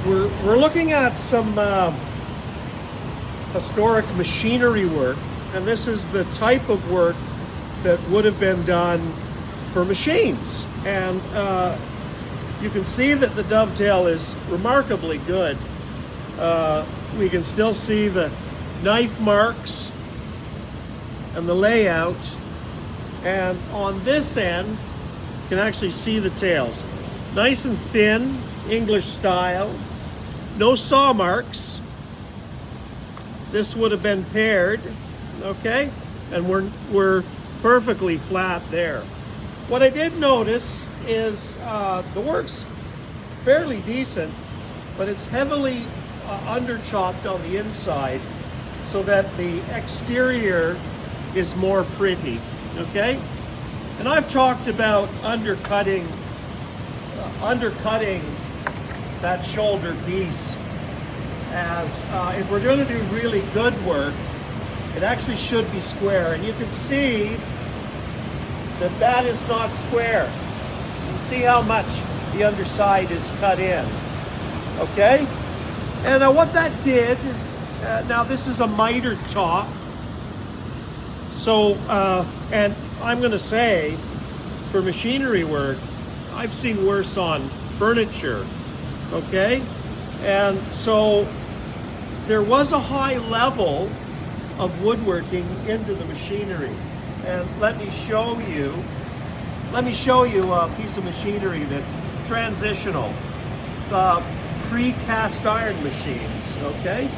We're looking at some historic machinery work, and this is the type of work that would have been done for machines. And you can see that the dovetail is remarkably good. We can still see the knife marks and the layout, and on this end you can actually see the tails. Nice and thin, English style, no saw marks. This would have been paired, okay? And we're perfectly flat there. What I did notice is the work's fairly decent, but it's heavily under-chopped on the inside so that the exterior is more pretty, okay? And I've talked about undercutting that shoulder piece as if we're going to do really good work, it actually should be square. And you can see that that is not square. You can see how much the underside is cut in, okay? And what that did, now this is a mitered top, so, and I'm gonna say, for machinery work, I've seen worse on furniture, okay? And so there was a high level of woodworking into the machinery. And let me show you a piece of machinery that's transitional. Pre-cast iron machines, okay?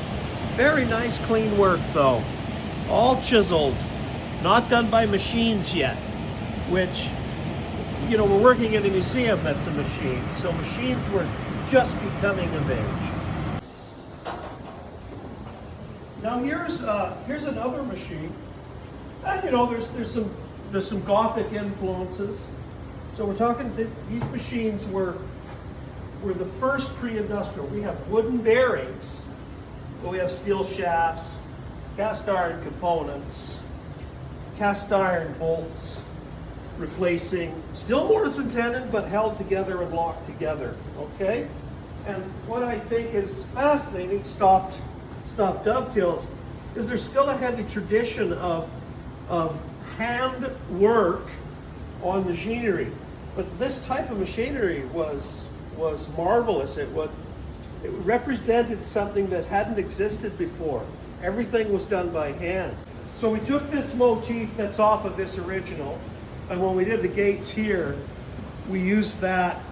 Very nice clean work though. All chiseled, not done by machines yet, which, you know, we're working in a museum that's a machine, so machines were just becoming of age. Now here's another machine, and you know there's some Gothic influences. So we're talking these machines were the first pre-industrial. We have wooden bearings, but we have steel shafts, cast iron components, cast iron bolts, replacing still mortise and tenon, but held together and locked together, okay? And what I think is fascinating, stopped dovetails, is there's still a heavy tradition of hand work on machinery. But this type of machinery was marvelous. It represented something that hadn't existed before. Everything was done by hand. So we took this motif that's off of this original, and when we did the gates here, we used that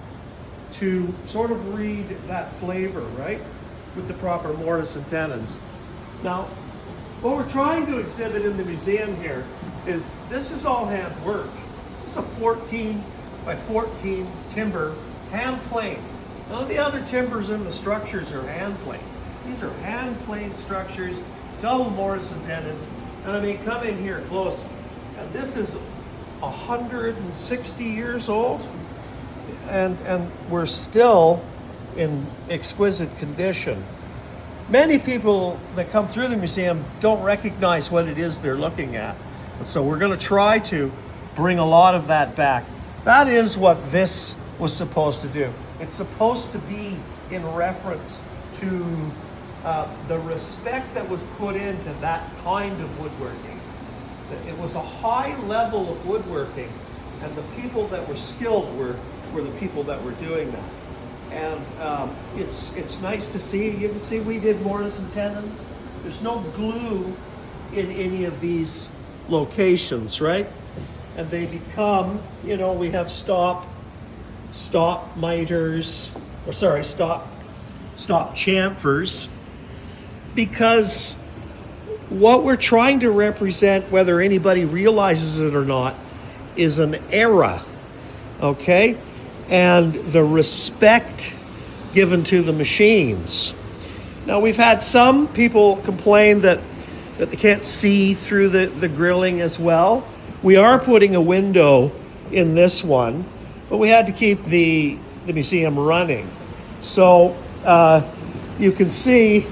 to sort of read that flavor, right? With the proper mortise and tenons. Now, what we're trying to exhibit in the museum here is this is all hand work. It's a 14 by 14 timber hand plane. None of the other timbers in the structures are hand plane. These are hand plane structures, double mortise and tenons. And I mean, come in here close. And this is 160 years old, and we're still in exquisite condition. Many people that come through the museum don't recognize what it is they're looking at. And so we're going to try to bring a lot of that back. That is what this was supposed to do. It's supposed to be in reference to the respect that was put into that kind of woodworking. It was a high level of woodworking, and the people that were skilled were the people that were doing that. And it's nice to see. You can see we did mortise and tenons. There's no glue in any of these locations, right? And they become, you know, we have stop miters, or sorry, stop chamfers, because what we're trying to represent, whether anybody realizes it or not, is an era, okay? And the respect given to the machines. Now, we've had some people complain that they can't see through the grilling as well. We are putting a window in this one, but we had to keep the museum running. So you can see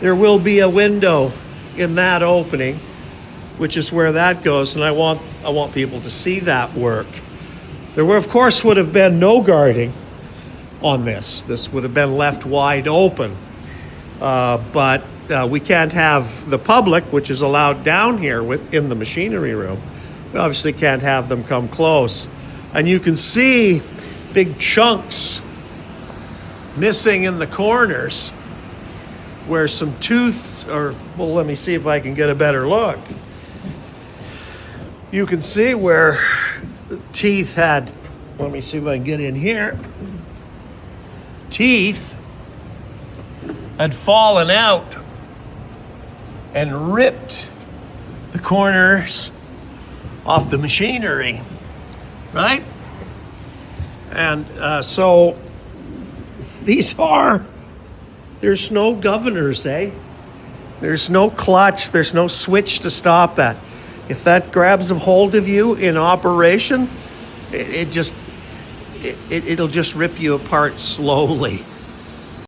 there will be a window in that opening, which is where that goes, and I want people to see that work. There of course would have been no guarding on this. This would have been left wide open. But we can't have the public, which is allowed down here in the machinery room. We obviously can't have them come close. And you can see big chunks missing in the corners where some tooths are. Well, let me see if I can get a better look. You can see where the teeth had, let me see if I can get in here. Teeth had fallen out and ripped the corners off the machinery, right? And so there's no governors, eh? There's no clutch, there's no switch to stop that. If that grabs a hold of you in operation, it'll just rip you apart slowly.